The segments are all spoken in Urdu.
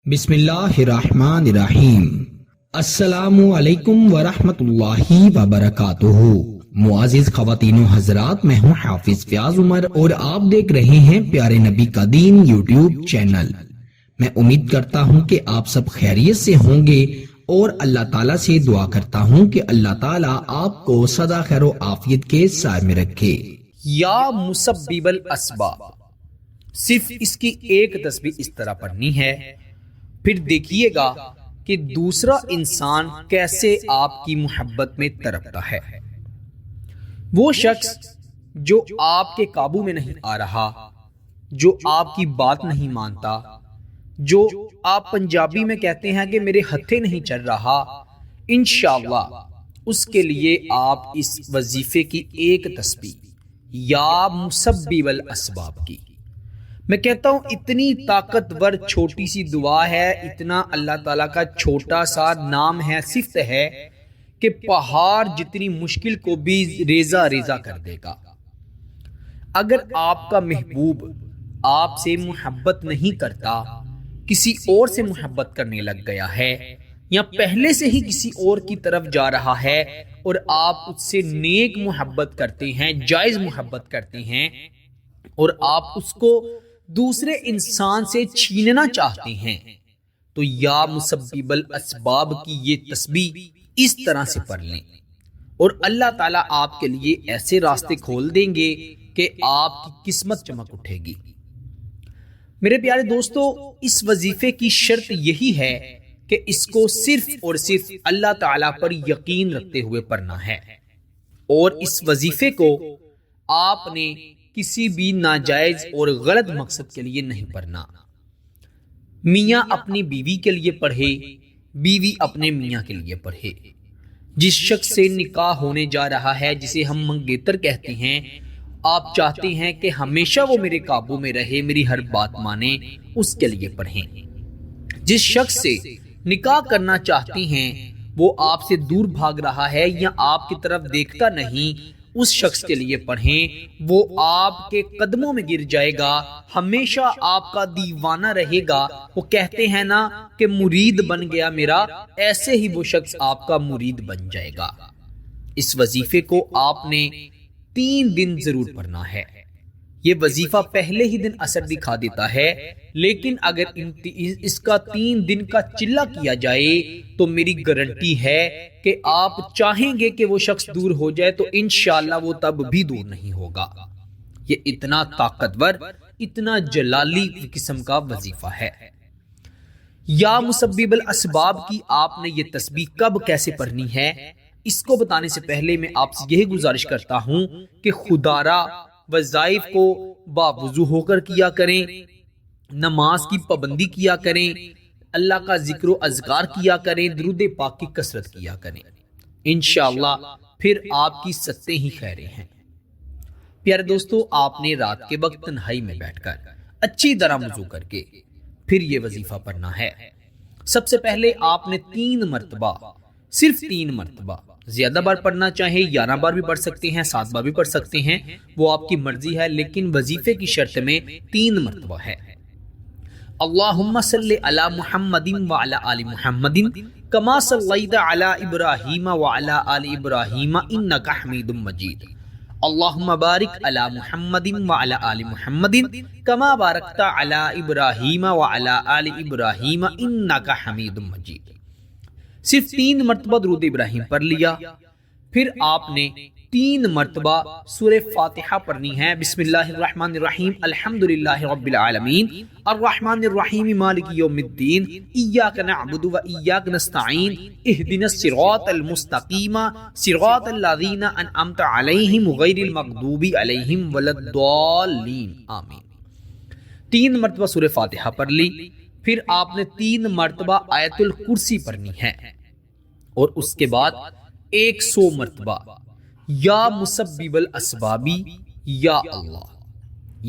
بسم اللہ الرحمن الرحیم۔ السلام علیکم ورحمۃ اللہ وبرکاتہ۔ معزز خواتین و حضرات، میں ہوں حافظ فیاض عمر اور آپ دیکھ رہے ہیں پیارے نبی کا دین یوٹیوب چینل۔ میں امید کرتا ہوں کہ آپ سب خیریت سے ہوں گے اور اللہ تعالیٰ سے دعا کرتا ہوں کہ اللہ تعالیٰ آپ کو سدا خیر و عافیت کے سائے میں رکھے۔ یا مسبب الاسباب، صرف اس کی ایک تسبیح اس طرح پڑھنی ہے، پھر دیکھیے گا کہ دوسرا انسان کیسے آپ کی محبت میں تڑپتا ہے۔ وہ شخص جو آپ کے قابو میں نہیں آ رہا، جو آپ کی بات نہیں مانتا، جو آپ پنجابی میں کہتے ہیں کہ میرے ہتھے نہیں چل رہا، انشاءاللہ اس کے لیے آپ اس وظیفے کی ایک تسبیح یا مسبب الاسباب کی، میں کہتا ہوں اتنی طاقتور چھوٹی سی دعا ہے، اتنا اللہ تعالیٰ کا چھوٹا سا نام ہے، صفت ہے کہ پہاڑ جتنی مشکل کو بھی ریزہ ریزہ کر دے گا۔ اگر آپ کا محبوب آپ سے محبت نہیں کرتا، کسی اور سے محبت کرنے لگ گیا ہے یا پہلے سے ہی کسی اور کی طرف جا رہا ہے اور آپ اس سے نیک محبت کرتے ہیں، جائز محبت کرتے ہیں، اور آپ اس کو دوسرے انسان سے چھیننا چاہتے ہیں، تو یا مسبب الاسباب کی یہ تسبیح اس طرح سے پڑھ لیں اور اللہ تعالیٰ آپ کے لیے ایسے راستے کھول دیں گے کہ آپ کی قسمت چمک اٹھے گی۔ میرے پیارے دوستو، اس وظیفے کی شرط یہی ہے کہ اس کو صرف اور صرف اللہ تعالیٰ پر یقین رکھتے ہوئے پڑھنا ہے، اور اس وظیفے کو آپ نے کسی بھی ناجائز اور غلط مقصد کے لیے نہیں پڑھنا۔ میاں اپنی بیوی کے لیے پڑھے، بیوی اپنے میاں کے لیے پڑھے۔ جس شخص سے نکاح ہونے جا رہا ہے، جسے ہم منگیتر کہتے ہیں، آپ چاہتے ہیں کہ ہمیشہ وہ میرے قابو میں رہے، میری ہر بات مانے، اس کے لیے پڑھیں۔ جس شخص سے نکاح کرنا چاہتے ہیں، وہ آپ سے دور بھاگ رہا ہے یا آپ کی طرف دیکھتا نہیں، اس شخص کے لیے پڑھیں، وہ آپ کے قدموں میں گر جائے گا، ہمیشہ آپ کا دیوانہ رہے گا۔ وہ کہتے ہیں نا کہ مرید بن گیا میرا، ایسے ہی وہ شخص آپ کا مرید بن جائے گا۔ اس وظیفے کو آپ نے 3 دن ضرور پڑھنا ہے۔ یہ وظیفہ پہلے ہی دن اثر دکھا دیتا ہے، لیکن اگر اس کا 3 دن کا چلہ کیا جائے تو میری گارنٹی ہے کہ آپ چاہیں گے کہ وہ شخص دور ہو جائے تو انشاءاللہ وہ تب بھی دور نہیں ہوگا۔ یہ اتنا طاقتور، اتنا جلالی قسم کا وظیفہ ہے۔ یا مسبب الاسباب کی آپ نے یہ تسبیح کب کیسے پڑھنی ہے، اس کو بتانے سے پہلے میں آپ سے یہی گزارش کرتا ہوں کہ خدارا وظائف کو باوضو ہو کر کیا کریں، نماز کی پابندی کیا کریں، اللہ کا ذکر و اذکار کیا کریں، درود پاک کی کثرت کیا کریں، انشاءاللہ پھر آپ کی ستیں ہی خیریں ہیں۔ پیارے دوستو، آپ نے رات کے وقت تنہائی میں بیٹھ کر اچھی طرح وضو کر کے پھر یہ وظیفہ پڑھنا ہے۔ سب سے پہلے آپ نے 3 مرتبہ، صرف 3 مرتبہ، زیادہ بار پڑھنا چاہے 11 بار بھی پڑھ سکتے ہیں، 7 بار بھی پڑھ سکتے ہیں، وہ آپ کی مرضی ہے، لیکن وظیفے کی شرط میں 3 مرتبہ ہے۔ اللہم صلی علی محمد وعلی آل محمد کما صلیت علی ابراہیم وعلی آل ابراہیم انک حمید مجید۔ اللہم بارک علی محمد وعلی آل محمد کما بارکت علی ابراہیم وعلی آل ابراہیم انک حمید مجید۔ صرف 3 مرتبہ درود ابراہیم پڑھ لیا، پھر آپ نے 3 مرتبہ سورہ فاتحہ پڑھنی ہے۔ بسم اللہ الرحمن الرحیم، الحمدللہ رب العالمین، الرحمن الرحیم، مالک یوم الدین، ایاک نعبد و ایاک نستعین، اہدنا الصراط المستقیم، صراط الذین انعمت علیہم غیر المغضوب علیہم ولا الضالین، آمین۔ 3 مرتبہ سورہ فاتحہ پڑھ لی، پھر آپ نے 3 مرتبہ آیت الکرسی پڑھنی ہے، اور اس کے بعد 100 مرتبہ یا مسبب الاسبابی یا اللہ،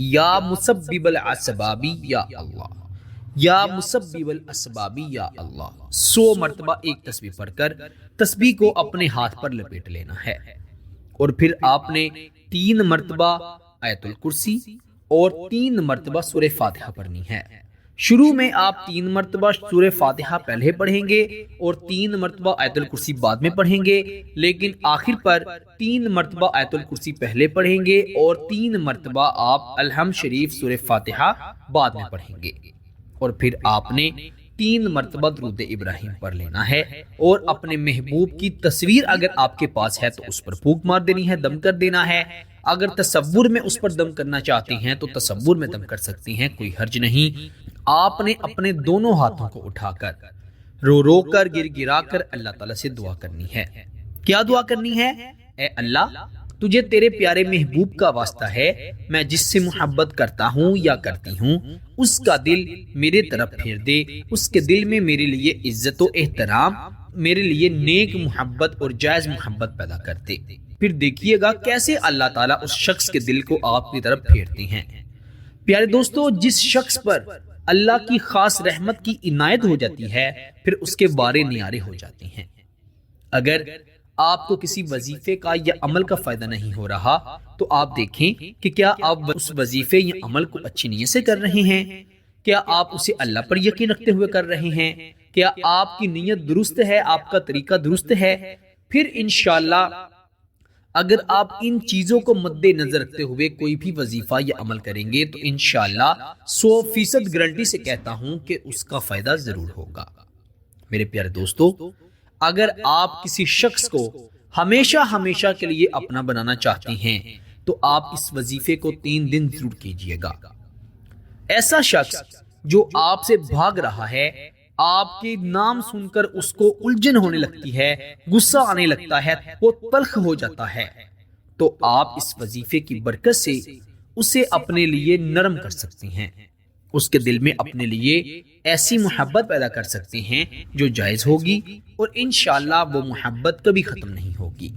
یا مسبب الاسبابی یا اللہ، یا مسبب الاسبابی یا اللہ، 100 مرتبہ ایک تسبیح پڑھ کر تسبیح کو اپنے ہاتھ پر لپیٹ لینا ہے، اور پھر آپ نے 3 مرتبہ آیت الکرسی اور 3 مرتبہ سورہ فاتحہ پڑھنی ہے۔ شروع میں آپ 3 مرتبہ سورہ فاتحہ پہلے پڑھیں گے اور 3 مرتبہ آیت الکرسی بعد میں پڑھیں گے، لیکن آخر پر 3 مرتبہ آیت الکرسی پہلے پڑھیں گے اور 3 مرتبہ آپ الحمد شریف سورہ فاتحہ بعد میں پڑھیں گے، اور پھر آپ نے 3 مرتبہ درود ابراہیم پڑھ لینا ہے، اور اپنے محبوب کی تصویر اگر آپ کے پاس ہے تو اس پر پھونک مار دینی ہے، دم کر دینا ہے۔ اگر تصور میں اس پر دم کرنا چاہتی ہیں تو تصور میں دم کر سکتی ہیں، کوئی حرج نہیں۔ آپ نے اپنے دونوں ہاتھوں کو اٹھا کر رو رو کر گر گرا کر اللہ تعالیٰ سے دعا کرنی ہے۔ کیا دعا کرنی ہے؟ اے اللہ، تجھے تیرے پیارے محبوب کا واسطہ ہے، میں جس سے محبت کرتا ہوں یا کرتی ہوں اس کا دل میرے طرف پھیر دے، اس کے دل میں میرے لیے عزت و احترام، میرے لیے نیک محبت اور جائز محبت پیدا کر دے۔ پھر دیکھیے گا کیسے اللہ تعالیٰ اس شخص کے دل کو آپ کی طرف پھیرتے ہیں۔ پیارے دوستو، جس شخص پر اللہ کی خاص رحمت کی عنایت ہو جاتی ہے پھر اس کے بارے نیارے ہو جاتے ہیں۔ اگر آپ کو کسی وظیفے کا یا عمل کا فائدہ نہیں ہو رہا تو آپ دیکھیں کہ کیا آپ اس وظیفے یا عمل کو اچھی نیت سے کر رہے ہیں، کیا آپ اسے اللہ پر یقین رکھتے ہوئے کر رہے ہیں، کیا آپ کی نیت درست ہے، آپ کا طریقہ درست ہے۔ پھر انشاءاللہ اگر آپ ان چیزوں کو مد نظر رکھتے ہوئے کوئی بھی وظیفہ یا عمل کریں گے تو انشاءاللہ 100% گارنٹی سے کہتا ہوں کہ اس کا فائدہ ضرور ہوگا۔ میرے پیارے دوستو، اگر آپ کسی شخص کو ہمیشہ کے لیے اپنا بنانا چاہتے ہیں تو آپ اس وظیفے کو 3 دن ضرور کیجئے گا۔ ایسا شخص جو آپ سے بھاگ رہا ہے، آپ کے نام سن کر اس کو الجھن ہونے لگتی ہے، غصہ آنے لگتا ہے، وہ تلخ ہو جاتا ہے، تو آپ اس وظیفے کی برکت سے اسے اپنے لیے نرم کر سکتے ہیں، اس کے دل میں اپنے لیے ایسی محبت پیدا کر سکتے ہیں جو جائز ہوگی، اور انشاءاللہ وہ محبت کبھی ختم نہیں ہوگی۔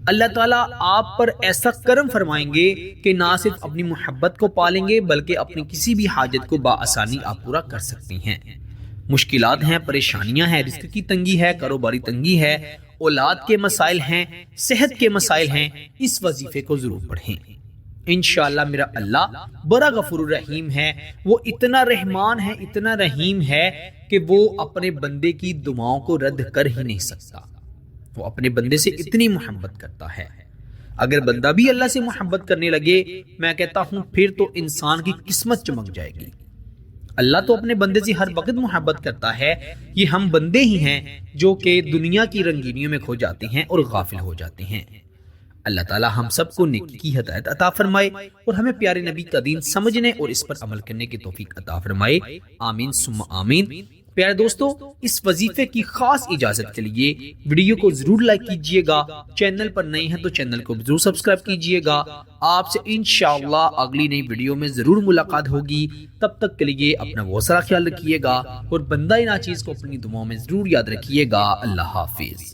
اللہ تعالیٰ آپ پر ایسا کرم فرمائیں گے کہ نہ صرف اپنی محبت کو پالیں گے بلکہ اپنی کسی بھی حاجت کو بآسانی آپ پورا کر سکتی ہیں۔ مشکلات ہیں، پریشانیاں ہیں، رزق کی تنگی ہے، کاروباری تنگی ہے، اولاد کے مسائل ہیں، صحت کے مسائل ہیں، اس وظیفے کو ضرور پڑھیں۔ انشاءاللہ میرا اللہ بڑا غفور الرحیم ہے، وہ اتنا رحمان ہے، اتنا رحیم ہے کہ وہ اپنے بندے کی دعاؤں کو رد کر ہی نہیں سکتا۔ وہ اپنے بندے سے اتنی محبت کرتا ہے۔ اگر بندہ بھی اللہ سے محبت کرنے لگے، میں کہتا ہوں پھر تو انسان کی قسمت چمک جائے گی۔ اللہ تو اپنے بندے سے ہر وقت محبت کرتا ہے، یہ ہم بندے ہی ہیں جو کہ دنیا کی رنگینیوں میں کھو جاتے ہیں اور غافل ہو جاتے ہیں۔ اللہ تعالی ہم سب کو نیکی کی ہدایت عطا فرمائے اور ہمیں پیارے نبی کا دین سمجھنے اور اس پر عمل کرنے کی توفیق عطا فرمائے، آمین ثم آمین۔ پیارے دوستو، اس وظیفے کی خاص اجازت کے لیے ویڈیو کو ضرور لائک کیجئے گا، چینل پر نئے ہیں تو چینل کو ضرور سبسکرائب کیجئے گا۔ آپ سے انشاءاللہ اگلی نئی ویڈیو میں ضرور ملاقات ہوگی، تب تک کے لیے اپنا بہت سارا خیال رکھیے گا اور بندہ ناچیز کو اپنی دعاؤں میں ضرور یاد رکھیے گا۔ اللہ حافظ۔